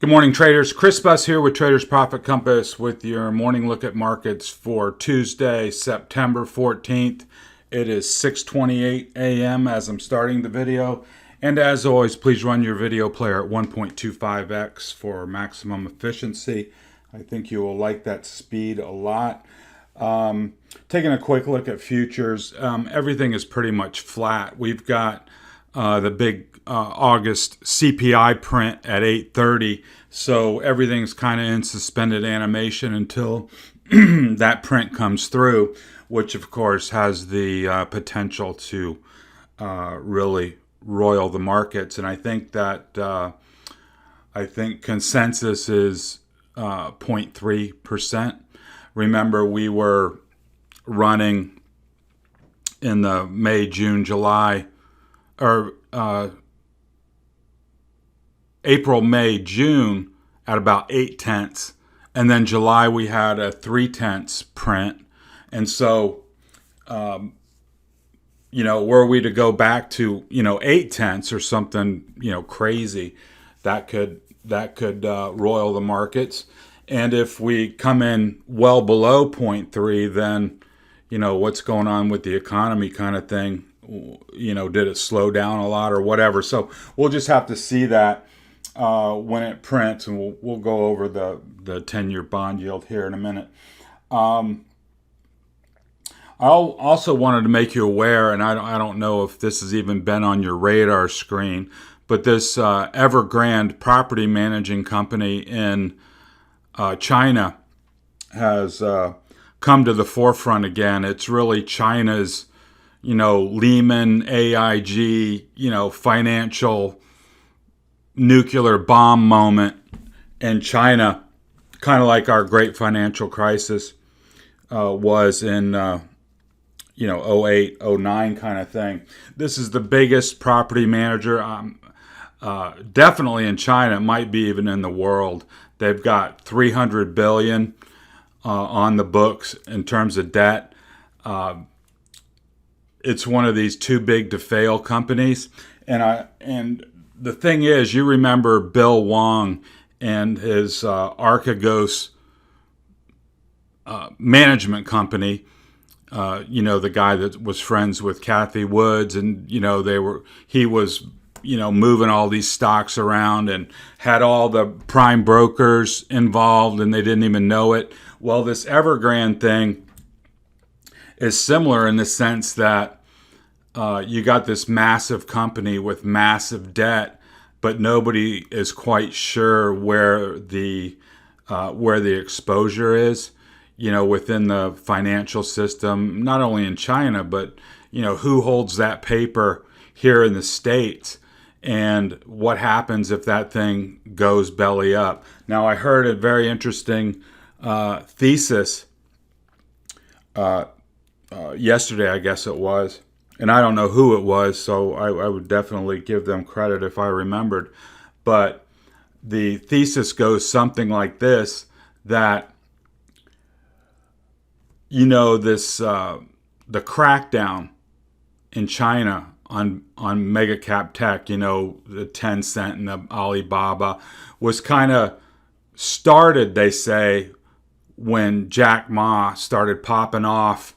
Good morning, traders. Chris Buss here with Traders Profit Compass with your morning look at markets for Tuesday, September 14th. It is 6:28 a.m. as I'm starting the video. And as always, please run your video player at 1.25x for maximum efficiency. I think you will like that speed a lot. Taking a quick look at futures, everything is pretty much flat. We've got the big August CPI print at 8:30, so everything's kind of in suspended animation until that print comes through, which of course has the potential to really roil the markets. And I think that consensus is 0.3%. Remember, we were running in the May, June, July, or April, May, June at about 0.8, and then July we had a 0.3 print. And so, were we to go back to 0.8 or something crazy, that could roil the markets. And if we come in well below 0.3, then what's going on with the economy kind of thing. Did it slow down a lot or whatever? So we'll just have to see that when it prints, and we'll go over the 10-year bond yield here in a minute. I also wanted to make you aware, and I don't know if this has even been on your radar screen, but this Evergrande property managing company in China has come to the forefront again. It's really China's, Lehman, AIG, financial nuclear bomb moment in China, kind of like our great financial crisis was in 08, 09 kind of thing. This is the biggest property manager, definitely in China. It might be even in the world. They've got 300 billion on the books in terms of debt. It's one of these too big to fail companies, and the thing is, you remember Bill Wong and his Archegos management company. The guy that was friends with Kathy Woods, and he was moving all these stocks around and had all the prime brokers involved, and they didn't even know it. Well, this Evergrande thing is similar in the sense that you got this massive company with massive debt, but nobody is quite sure where the exposure is, within the financial system, not only in China, but who holds that paper here in the States, and what happens if that thing goes belly up. Now, I heard a very interesting thesis yesterday, I guess it was, and I don't know who it was, so I would definitely give them credit if I remembered. But the thesis goes something like this, that this the crackdown in China on mega cap tech, the Tencent and the Alibaba, was kind of started, they say, when Jack Ma started popping off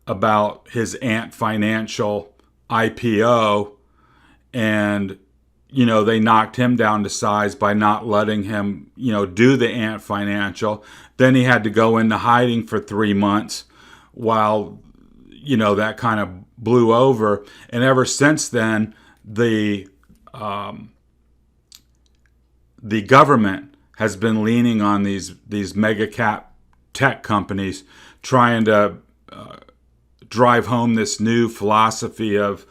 about his Ant Financial IPO, and they knocked him down to size by not letting him do the Ant Financial. Then he had to go into hiding for 3 months while that kind of blew over. And ever since then, the government has been leaning on these mega cap tech companies, trying to drive home this new philosophy of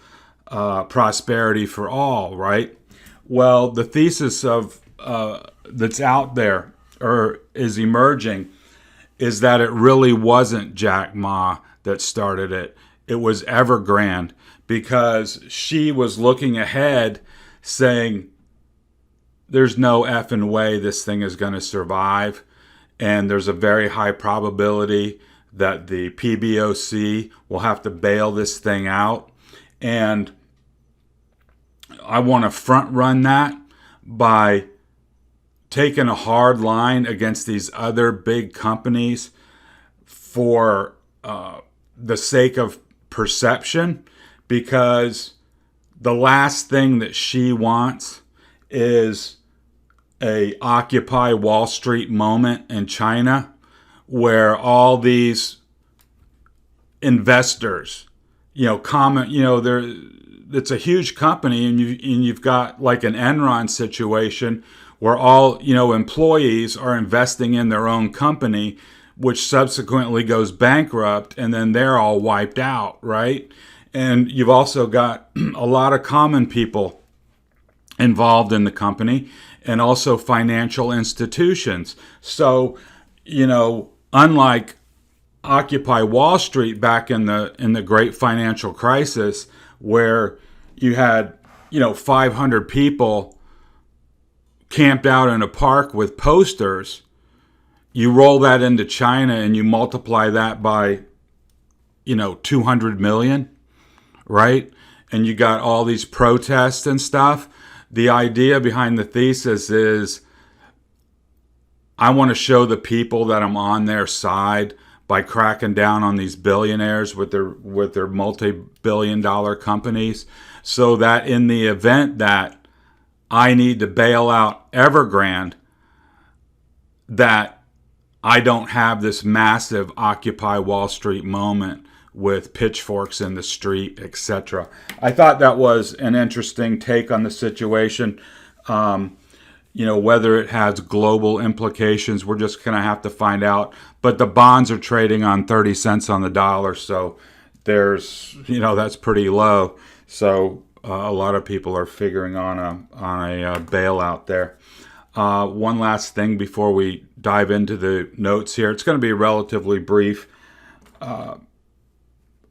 prosperity for all, right? Well, the thesis of that's out there or is emerging is that it really wasn't Jack Ma that started it. It was Evergrande, because she was looking ahead saying, there's no effing way this thing is going to survive, and there's a very high probability that the PBOC will have to bail this thing out. And I want to front run that by taken a hard line against these other big companies for the sake of perception, because the last thing that she wants is a Occupy Wall Street moment in China where all these investors, it's a huge company, and you've got like an Enron situation where all, employees are investing in their own company, which subsequently goes bankrupt, and then they're all wiped out, right? And you've also got a lot of common people involved in the company, and also financial institutions. So, unlike Occupy Wall Street back in the great financial crisis, where you had 500 people camped out in a park with posters, you roll that into China and you multiply that by 200 million, right? And you got all these protests and stuff. The idea behind the thesis is, I want to show the people that I'm on their side by cracking down on these billionaires with their multi-billion-dollar companies, so that in the event that I need to bail out Evergrande, that I don't have this massive Occupy Wall Street moment with pitchforks in the street, etc. I thought that was an interesting take on the situation. Whether it has global implications, we're just going to have to find out. But the bonds are trading on 30 cents on the dollar, so that's pretty low. So a lot of people are figuring on a bailout there. One last thing before we dive into the notes here. It's going to be a relatively brief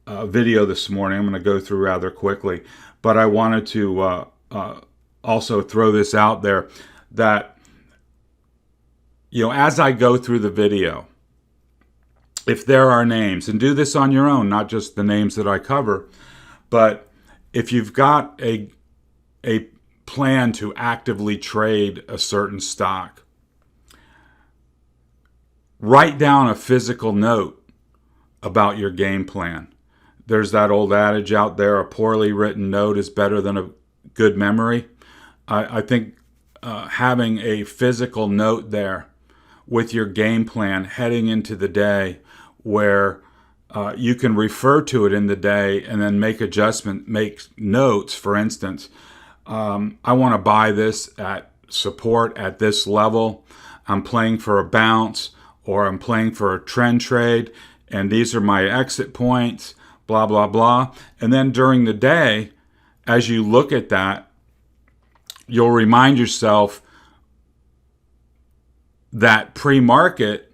video this morning. I'm going to go through rather quickly, but I wanted to also throw this out there that, as I go through the video, if there are names, and do this on your own, not just the names that I cover, but if you've got a plan to actively trade a certain stock, write down a physical note about your game plan. There's that old adage out there, a poorly written note is better than a good memory. I think having a physical note there with your game plan heading into the day, where you can refer to it in the day and then make notes. For instance, I want to buy this at support at this level. I'm playing for a bounce, or I'm playing for a trend trade, and these are my exit points, blah, blah, blah. And then during the day, as you look at that, you'll remind yourself that pre-market,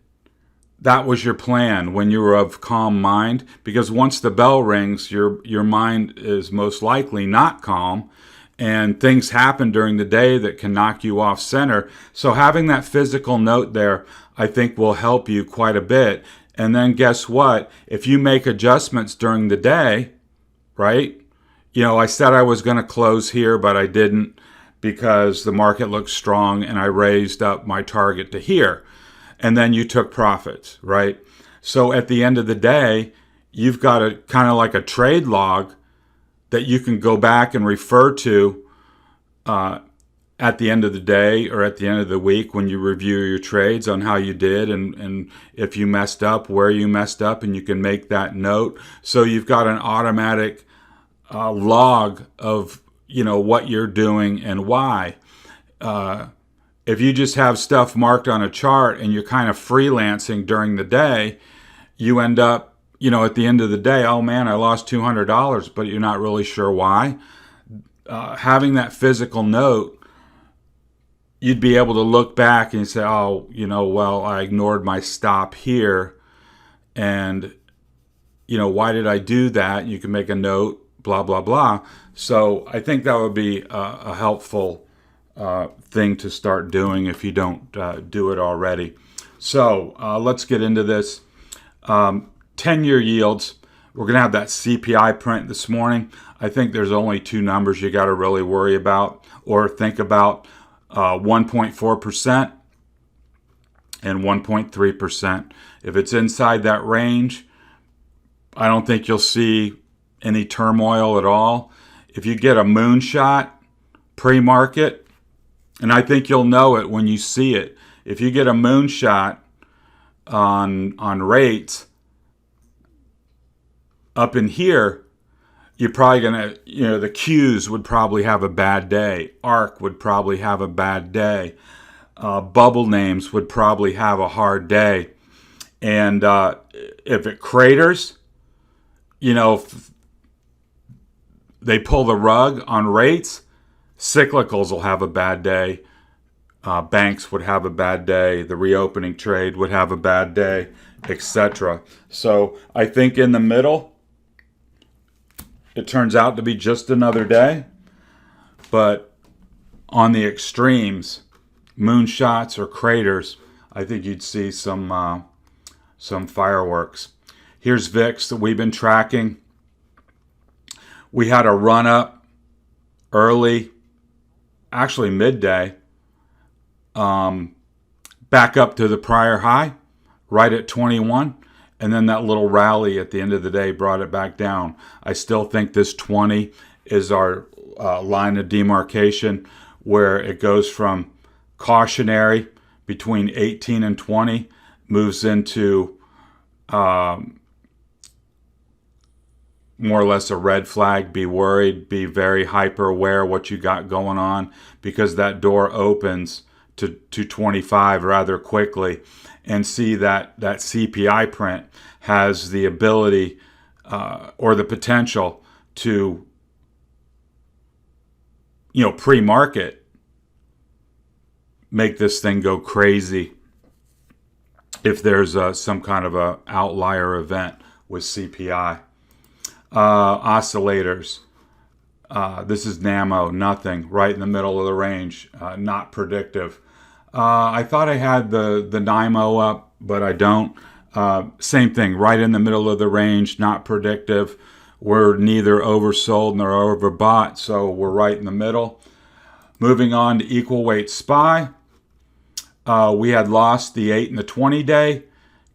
that was your plan when you were of calm mind, because once the bell rings, your mind is most likely not calm, and things happen during the day that can knock you off center. So having that physical note there, I think, will help you quite a bit. And then guess what? If you make adjustments during the day, right? I said I was going to close here, but I didn't, because the market looked strong and I raised up my target to here. And then you took profits, right? So at the end of the day, you've got a kind of like a trade log that you can go back and refer to at the end of the day or at the end of the week when you review your trades on how you did, and if you messed up, where you messed up, and you can make that note. So you've got an automatic log of what you're doing and why. If you just have stuff marked on a chart and you're kind of freelancing during the day, you end up, at the end of the day, oh man, I lost $200, but you're not really sure why. Having that physical note, you'd be able to look back and say, oh, well, I ignored my stop here, and why did I do that? You can make a note, blah, blah, blah. So I think that would be a helpful thing to start doing if you don't do it already. So let's get into this. 10-year yields. We're going to have that CPI print this morning. I think there's only two numbers you got to really worry about or think about. 1.4% and 1.3%. If it's inside that range, I don't think you'll see any turmoil at all. If you get a moonshot pre-market, and I think you'll know it when you see it. If you get a moonshot on rates up in here, you're probably gonna, the Qs would probably have a bad day. ARC would probably have a bad day. Bubble names would probably have a hard day. And if it craters, if they pull the rug on rates, cyclicals will have a bad day. Banks would have a bad day. The reopening trade would have a bad day, etc. So I think in the middle, it turns out to be just another day. But on the extremes, moonshots or craters, I think you'd see some fireworks. Here's VIX that we've been tracking. We had a run up early, actually midday, back up to the prior high, right at 21. And then that little rally at the end of the day brought it back down. I still think this 20 is our line of demarcation, where it goes from cautionary between 18 and 20, moves into more or less a red flag. Be worried, be very hyper aware what you got going on, because that door opens to 25 rather quickly, and see that CPI print has the ability or the potential to pre-market make this thing go crazy if there's some kind of a outlier event with CPI. Oscillators. This is NAMO, nothing, right in the middle of the range, not predictive. I thought I had the NIMO up, but I don't. Same thing, right in the middle of the range, not predictive. We're neither oversold nor overbought, so we're right in the middle. Moving on to equal weight SPY. We had lost the 8 and the 20 day,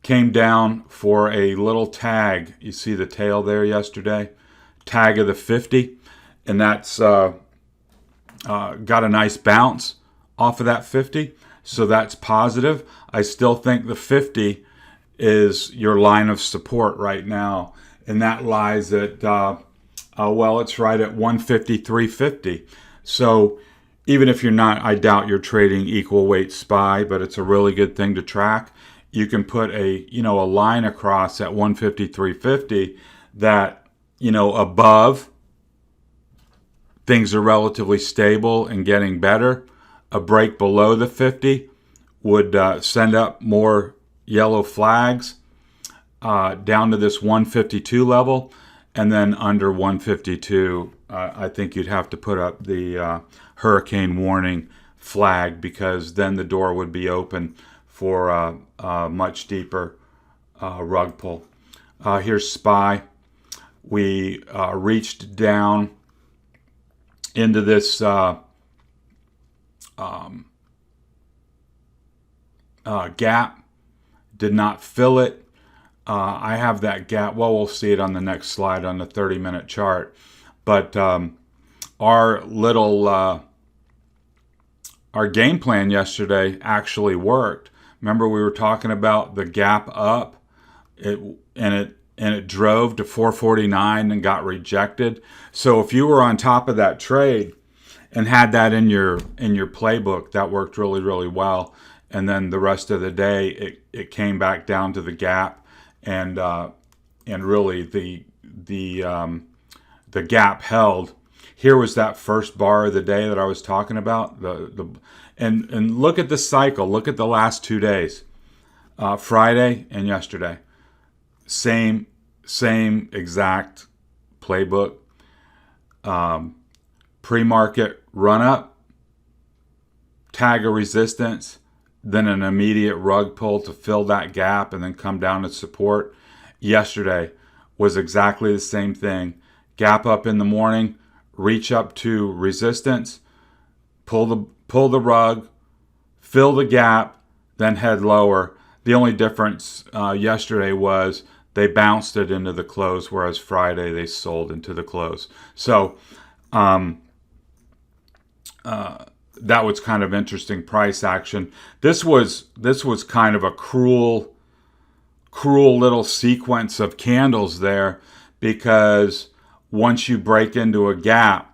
came down for a little tag. You see the tail there yesterday? Tag of the 50, and that's got a nice bounce off of that 50, so that's positive. I still think the 50 is your line of support right now, and that lies at, it's right at 153.50. So even if you're not, I doubt you're trading equal weight SPY, but it's a really good thing to track. You can put a line across at 153.50 that, above, things are relatively stable and getting better. A break below the 50 would send up more yellow flags down to this 152 level, and then under 152, I think you'd have to put up the hurricane warning flag, because then the door would be open for a much deeper rug pull. Here's SPY. We reached down into this gap, did not fill it. I have that gap. Well, we'll see it on the next slide on the 30-minute chart. But our game plan yesterday actually worked. Remember, we were talking about the gap up, and it drove to 449 and got rejected. So if you were on top of that trade and had that in your playbook, that worked really, really well. And then the rest of the day, it came back down to the gap, and really the gap held. Here was that first bar of the day that I was talking about. And look at the cycle. Look at the last 2 days, Friday and yesterday. Same exact playbook. Pre-market run up, tag a resistance, then an immediate rug pull to fill that gap and then come down to support. Yesterday was exactly the same thing. Gap up in the morning, reach up to resistance, pull pull the rug, fill the gap, then head lower. The only difference yesterday was they bounced it into the close, whereas Friday they sold into the close. So that was kind of interesting price action. This was kind of a cruel little sequence of candles there, because once you break into a gap,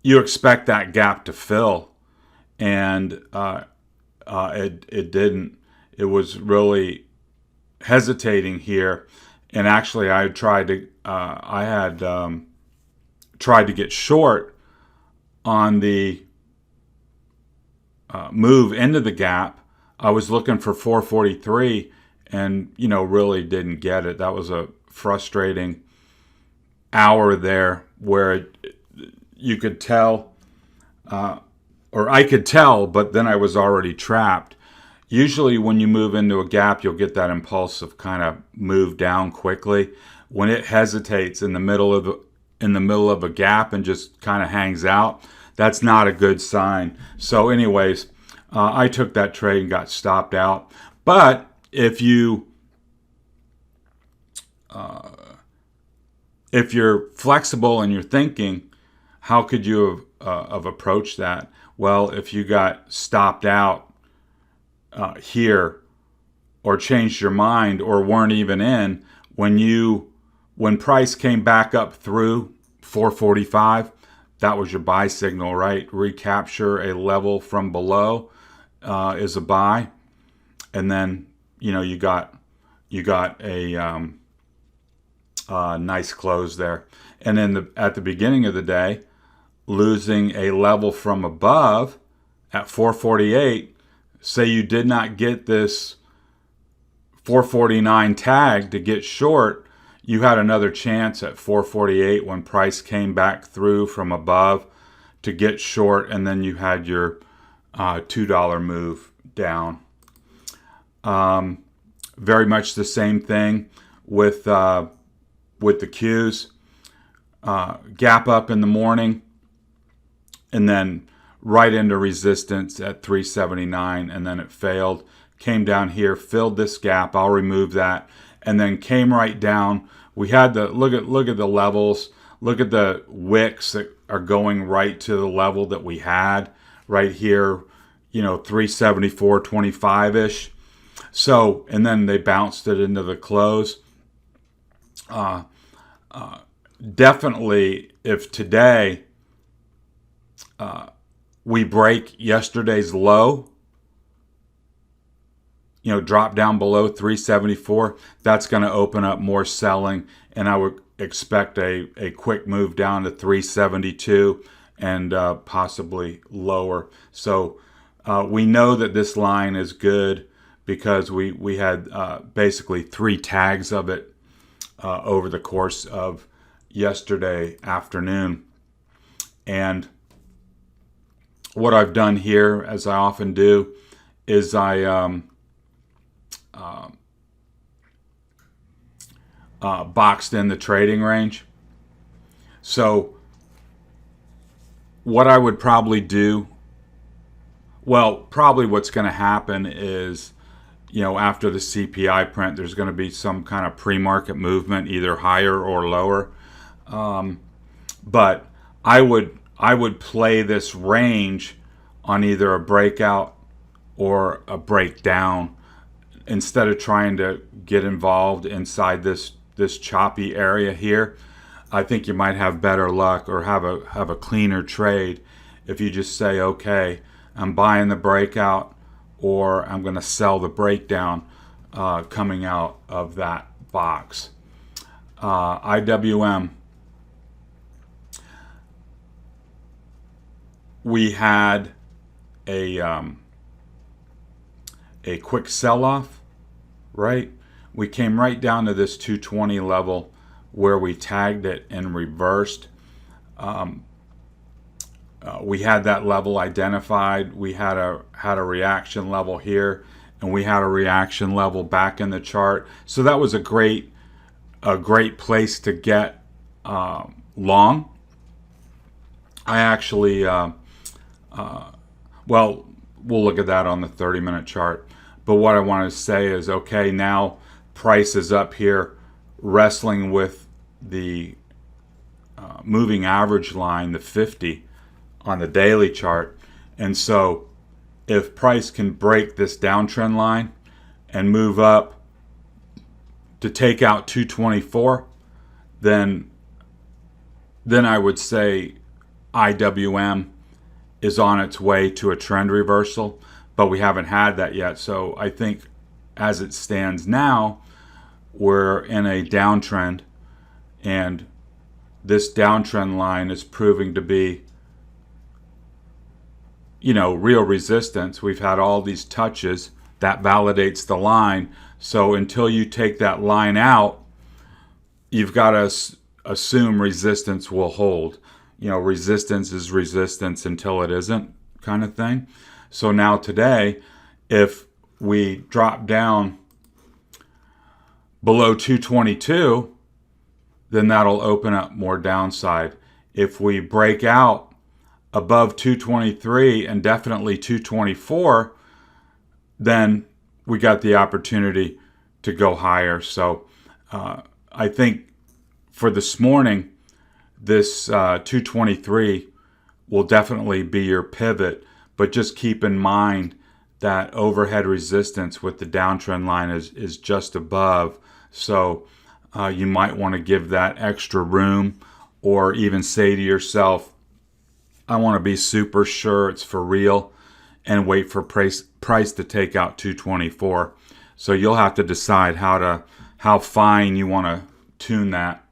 you expect that gap to fill, and it didn't. It was really hesitating here, and actually I had tried to get short on the move into the gap. I was looking for 443, and really didn't get it. That was a frustrating hour there where you could tell, or I could tell, but then I was already trapped. Usually when you move into a gap, you'll get that impulsive kind of move down quickly. When it hesitates in the middle of a gap and just kind of hangs out, that's not a good sign. So anyways, I took that trade and got stopped out. But if you're flexible in your thinking, how could you have approached that? Well, if you got stopped out here, or changed your mind, or weren't even in when price came back up through 445, that was your buy signal, right? Recapture a level from below is a buy, and then you got a nice close there. And then at the beginning of the day, losing a level from above at 448. Say you did not get this 449 tag to get short, you had another chance at 448 when price came back through from above to get short, and then you had your $2 move down. Very much the same thing with the Qs. Gap up in the morning, and then right into resistance at 379, and then it failed. Came down here, filled this gap. I'll remove that, and then came right down. We had the look at the levels. Look at the wicks that are going right to the level that we had right here. 374.25 ish. So, and then they bounced it into the close. Definitely, if today we break yesterday's low, drop down below 374, that's going to open up more selling, and I would expect a quick move down to 372 and possibly lower. So we know that this line is good because we had basically 3 tags of it over the course of yesterday afternoon. And what I've done here, as I often do, is I boxed in the trading range. So what I would probably do, probably what's going to happen is, after the CPI print, there's going to be some kind of pre-market movement, either higher or lower. But I would play this range on either a breakout or a breakdown instead of trying to get involved inside this choppy area here. I think you might have better luck or have a cleaner trade if you just say, okay, I'm buying the breakout or I'm going to sell the breakdown coming out of that box. IWM. We had a quick sell-off, right? We came right down to this 220 level where we tagged it and reversed. We had that level identified. We had a reaction level here, and we had a reaction level back in the chart. So that was a great place to get long. I actually, well, we'll look at that on the 30-minute chart. But what I want to say is, okay, now price is up here wrestling with the moving average line, the 50 on the daily chart. And so if price can break this downtrend line and move up to take out 224, then I would say IWM is on its way to a trend reversal, but we haven't had that yet. So I think as it stands now, we're in a downtrend, and this downtrend line is proving to be, real resistance. We've had all these touches that validates the line. So until you take that line out, you've got to assume resistance will hold. Resistance is resistance until it isn't, kind of thing. So now today, if we drop down below 222, then that'll open up more downside. If we break out above 223 and definitely 224, then we got the opportunity to go higher. So I think for this morning, this 223 will definitely be your pivot, but just keep in mind that overhead resistance with the downtrend line is just above. So you might want to give that extra room, or even say to yourself, I want to be super sure it's for real, and wait for price to take out 224. So you'll have to decide how fine you want to tune that.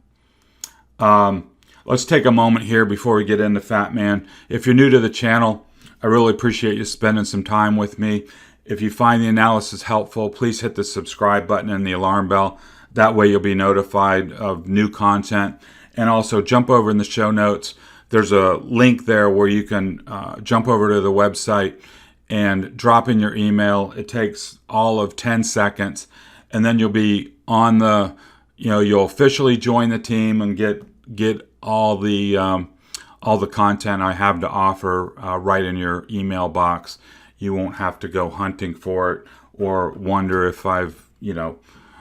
Let's take a moment here before we get into Fat Man. If you're new to the channel, I really appreciate you spending some time with me. If you find the analysis helpful, please hit the subscribe button and the alarm bell. That way you'll be notified of new content. And also jump over in the show notes. There's a link there where you can jump over to the website and drop in your email. It takes all of 10 seconds. And then you'll be on the, you'll officially join the team and get all the content I have to offer right in your email box. You won't have to go hunting for it or wonder if I've,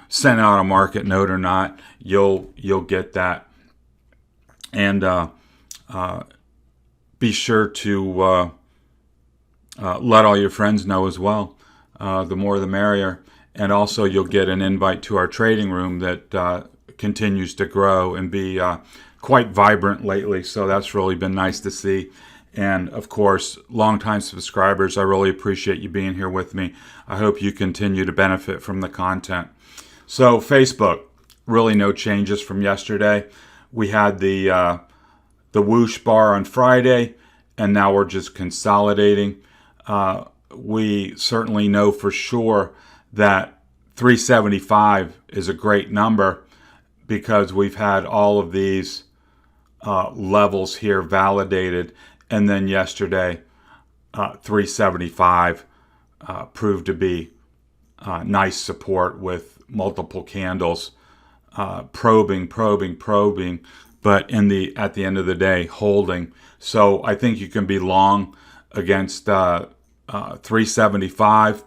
sent out a market note or not. You'll get that. And be sure to let all your friends know as well. The more the merrier. And also you'll get an invite to our trading room that continues to grow and be quite vibrant lately. So that's really been nice to see. And of course, longtime subscribers, I really appreciate you being here with me. I hope you continue to benefit from the content. So Facebook, really no changes from yesterday. We had the whoosh bar on Friday, and now we're just consolidating. We certainly know for sure that 375 is a great number, because we've had all of these levels here validated. And then yesterday, 375 proved to be nice support with multiple candles, probing, but at the end of the day, holding. So I think you can be long against 375,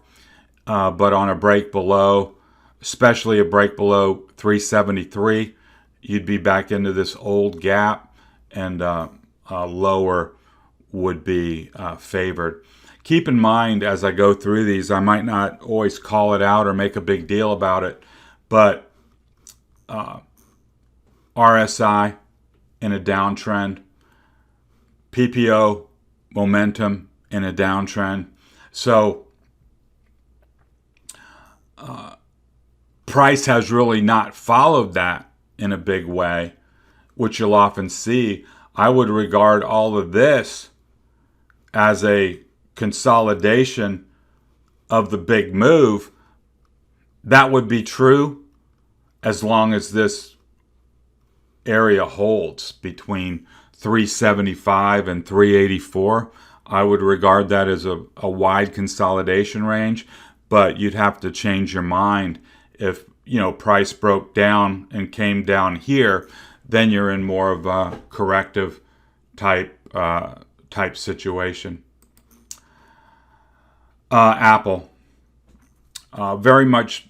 but on a break below, especially a break below 373, you'd be back into this old gap, and lower would be favored. Keep in mind, as I go through these, I might not always call it out or make a big deal about it, but RSI in a downtrend, PPO momentum in a downtrend. So price has really not followed that in a big way, which you'll often see. I would regard all of this as a consolidation of the big move. That would be true as long as this area holds between 375 and 384. I would regard that as a wide consolidation range, but you'd have to change your mind if price broke down and came down here. Then you're in more of a corrective type type situation. Apple, very much.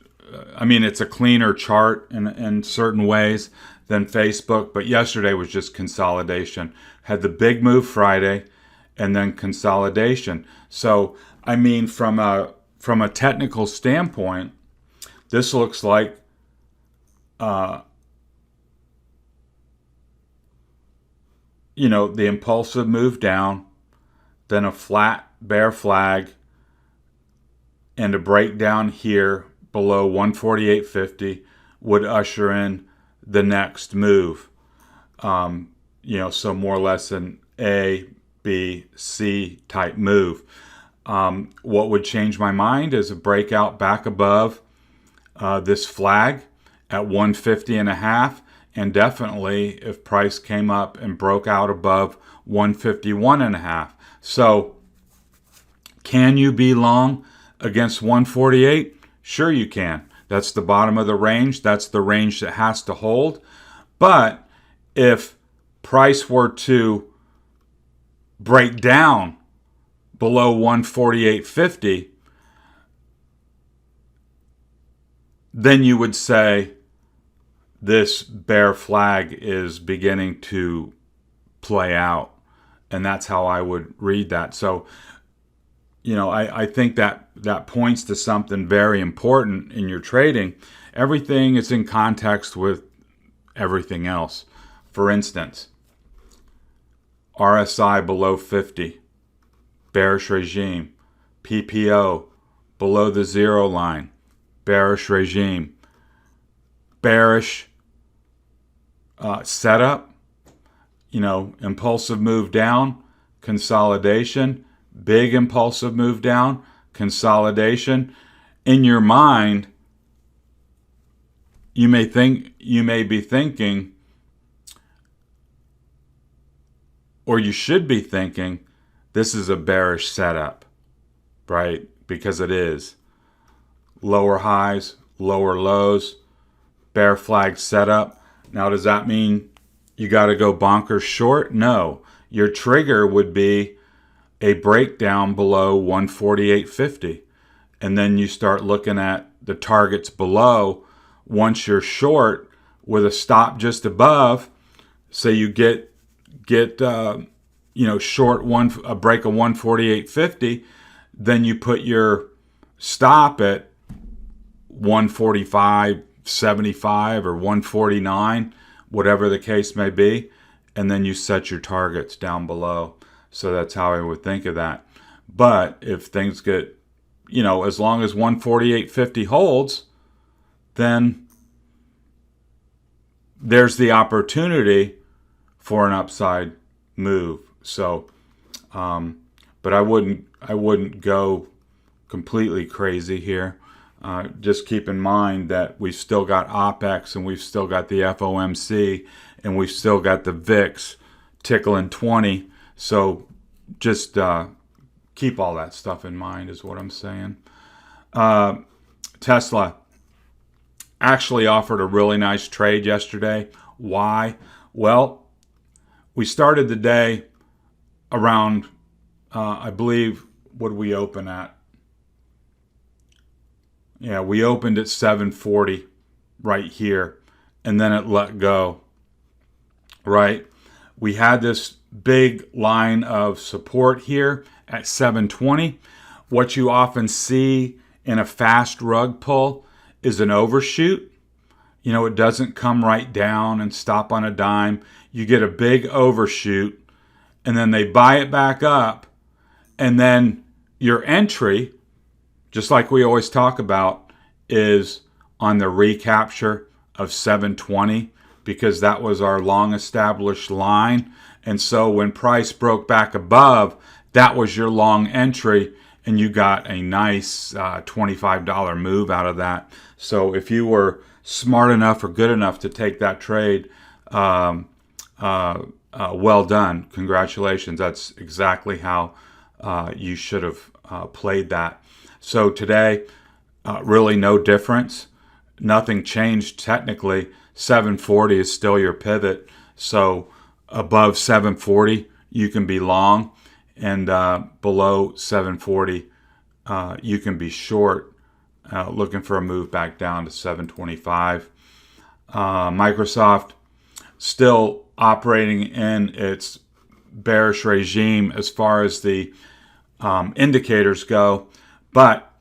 I mean, it's a cleaner chart in certain ways than Facebook, but yesterday was just consolidation. Had the big move Friday, and then consolidation. So, I mean, from a technical standpoint, this looks like the impulsive move down, then a flat bear flag, and a breakdown here below 148.50 would usher in the next move. So more or less an A, B, C type move. What would change my mind is a breakout back above this flag at 150.5, and definitely if price came up and broke out above 151.5. So can you be long against 148? Sure you can. That's the bottom of the range. That's the range that has to hold. But if price were to break down below 148.50, then you would say this bear flag is beginning to play out. And that's how I would read that. So, I think that points to something very important in your trading. Everything is in context with everything else. For instance, RSI below 50, bearish regime. PPO below the zero line, bearish regime. Bearish setup, impulsive move down, consolidation. Big impulsive move down, consolidation. In your mind, you may be thinking, or you should be thinking, this is a bearish setup, right? Because it is. Lower highs, lower lows, bear flag setup. Now, does that mean you got to go bonkers short? No. Your trigger would be a breakdown below 148.50. And then you start looking at the targets below. Once you're short with a stop just above, say you get short a break of 148.50, then you put your stop at 145.75 or 149, whatever the case may be, and then you set your targets down below. So that's how I would think of that. But if things get, as long as 148.50 holds, then there's the opportunity for an upside move. So, but I wouldn't go completely crazy here. Just keep in mind that we've still got OPEX, and we've still got the FOMC, and we've still got the VIX tickling 20. So just keep all that stuff in mind is what I'm saying. Tesla actually offered a really nice trade yesterday. Why? Well, we started the day around, I believe, what did we open at? Yeah, we opened at 740 right here, and then it let go, right? We had this big line of support here at 720. What you often see in a fast rug pull is an overshoot. It doesn't come right down and stop on a dime. You get a big overshoot, and then they buy it back up, and then your entry, just like we always talk about, is on the recapture of 720, because that was our long established line. And so when price broke back above, that was your long entry, and you got a nice $25 move out of that. So if you were smart enough or good enough to take that trade, well done. Congratulations. That's exactly how you should have played that. So today, really no difference. Nothing changed technically. 740 is still your pivot. So above 740, you can be long, and below 740, you can be short, looking for a move back down to 725. Microsoft still operating in its bearish regime as far as the indicators go, but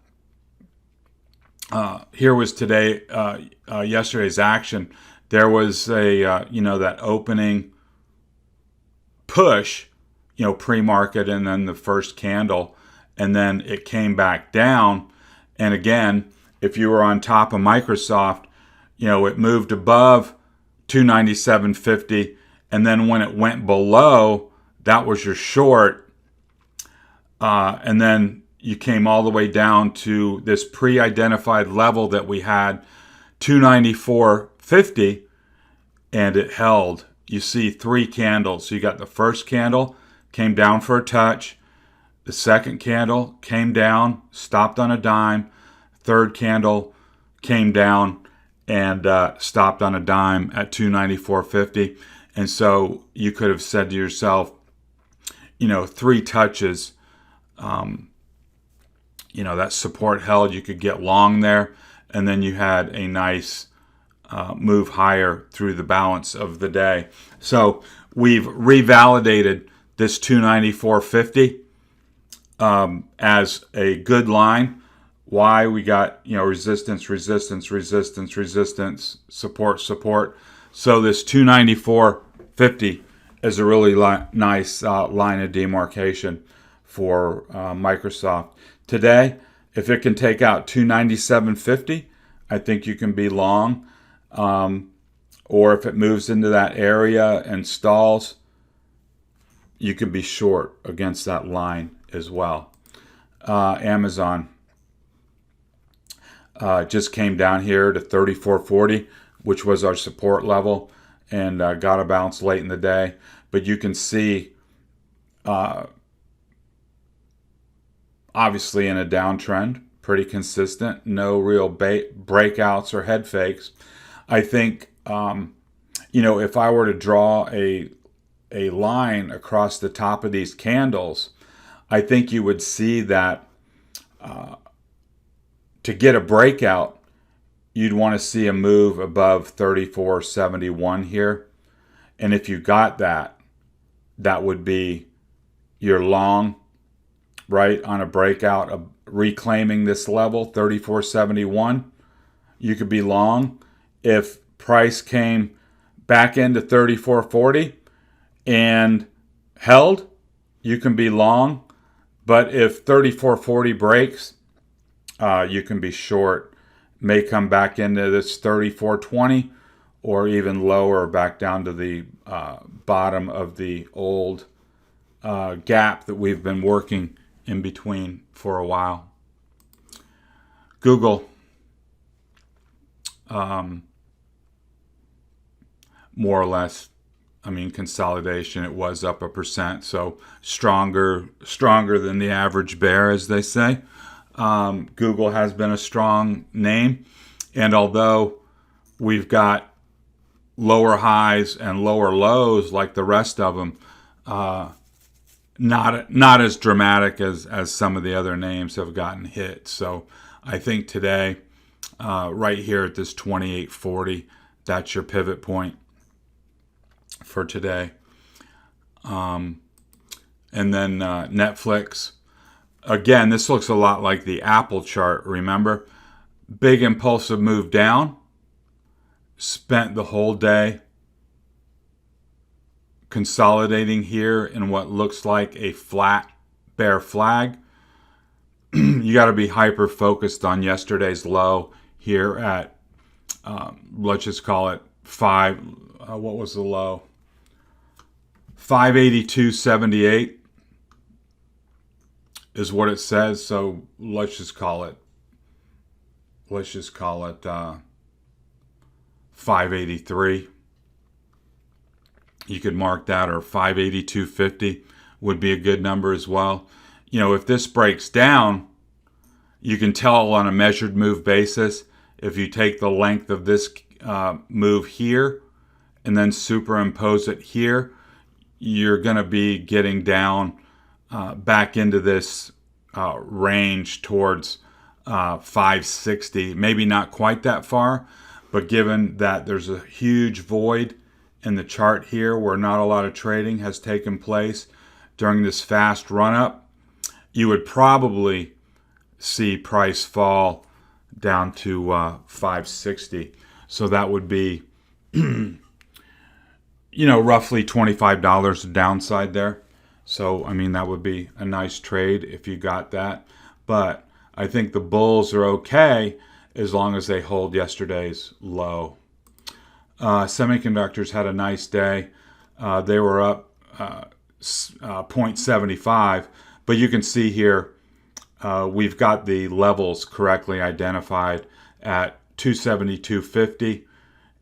here was yesterday's action. There was a that opening push, pre-market, and then the first candle, and then it came back down. And again, if you were on top of Microsoft, it moved above 297.50, and then when it went below, that was your short, and then you came all the way down to this pre-identified level that we had, 294.50, and it held. You see 3 candles. So you got the first candle, came down for a touch. The second candle came down, stopped on a dime. Third candle came down and stopped on a dime at 294.50. And so you could have said to yourself, 3 touches, that support held. You could get long there, and then you had a nice move higher through the balance of the day. So we've revalidated this 294.50 as a good line. Why? We got resistance, resistance, resistance, resistance, support, support. So this 294.50 is a really nice line of demarcation for Microsoft. Today, if it can take out 297.50, I think you can be long. Or if it moves into that area and stalls, you can be short against that line as well. Amazon just came down here to 34.40, which was our support level, and got a bounce late in the day. But you can see, obviously in a downtrend, pretty consistent, no real breakouts or head fakes. I think, if I were to draw a line across the top of these candles, I think you would see that to get a breakout, you'd want to see a move above 34.71 here. And if you got that, that would be your long, right, on a breakout of reclaiming this level, 34.71. You could be long. If price came back into 34.40 and held, you can be long. But if 34.40 breaks, you can be short. May come back into this 34.20 or even lower, back down to the bottom of the old gap that we've been working in between for a while. Google, more or less, consolidation. It was up 1%, so stronger than the average bear, as they say. Google has been a strong name, and although we've got lower highs and lower lows like the rest of them, not as dramatic as some of the other names have gotten hit. So I think today, right here at this 28.40, that's your pivot point for today. And then Netflix. Again, this looks a lot like the Apple chart, remember? Big impulsive move down. Spent the whole day consolidating here in what looks like a flat bear flag. You got to be hyper focused on yesterday's low here at, let's just call it what was the low? 582.78 is what it says. So let's just call it 583. You could mark that, or 582.50 would be a good number as well. If this breaks down, you can tell on a measured move basis. If you take the length of this move here and then superimpose it here, you're going to be getting down back into this range towards 560, maybe not quite that far, but given that there's a huge void in the chart here where not a lot of trading has taken place during this fast run up, you would probably see price fall down to 560. So that would be, roughly $25 downside there. So, I mean, that would be a nice trade if you got that. But I think the bulls are okay as long as they hold yesterday's low. Semiconductors had a nice day. They were up 0.75. But you can see here, we've got the levels correctly identified at 272.50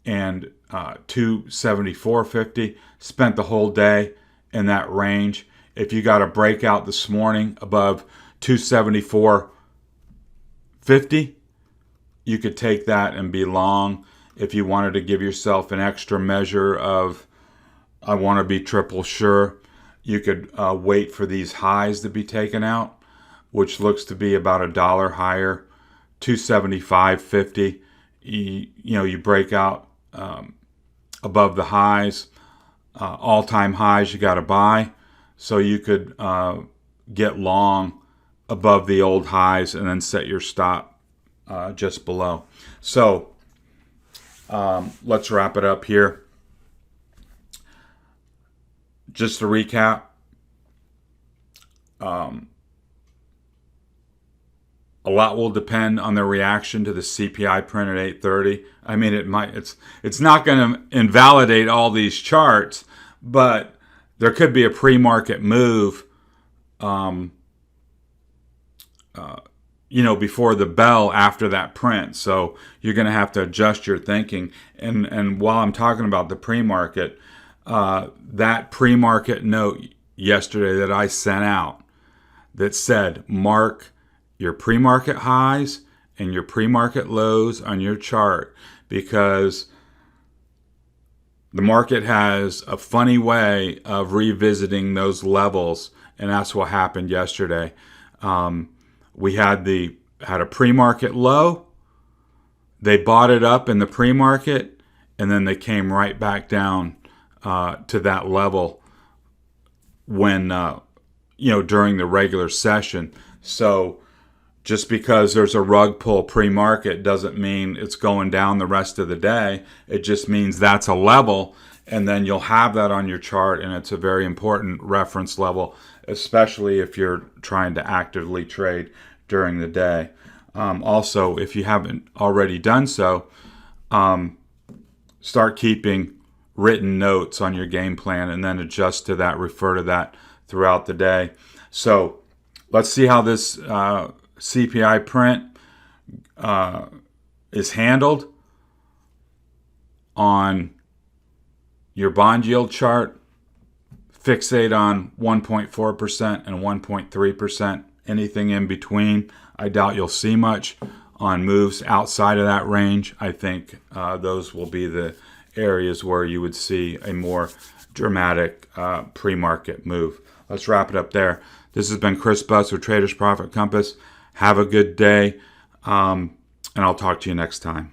and 274.50. Spent the whole day in that range. If you got a breakout this morning above 274.50, you could take that and be long. If you wanted to give yourself an extra measure of, I want to be triple sure, you could wait for these highs to be taken out, which looks to be about $1 higher, 275.50. You break out above the highs, all-time highs you got to buy, so you could get long above the old highs and then set your stop just below. So let's wrap it up here. Just to recap, a lot will depend on the reaction to the CPI print at 8:30. I mean, it's not going to invalidate all these charts, but there could be a pre-market move, before the bell after that print. So you're going to have to adjust your thinking. And while I'm talking about the pre-market, that pre-market note yesterday that I sent out that said, mark your pre-market highs and your pre-market lows on your chart, because the market has a funny way of revisiting those levels, and that's what happened yesterday. We had a pre-market low. They bought it up in the pre-market, and then they came right back down to that level when during the regular session. So just because there's a rug pull pre-market doesn't mean it's going down the rest of the day. It just means that's a level, and then you'll have that on your chart, and it's a very important reference level, especially if you're trying to actively trade during the day. Also, if you haven't already done so, start keeping written notes on your game plan and then adjust to that, refer to that throughout the day. So let's see how this CPI print is handled on your bond yield chart. Fixate on 1.4% and 1.3%. Anything in between, I doubt you'll see much. On moves outside of that range, I think those will be the areas where you would see a more dramatic pre-market move. Let's wrap it up there. This has been Chris Butts with Traders Profit Compass. Have a good day, and I'll talk to you next time.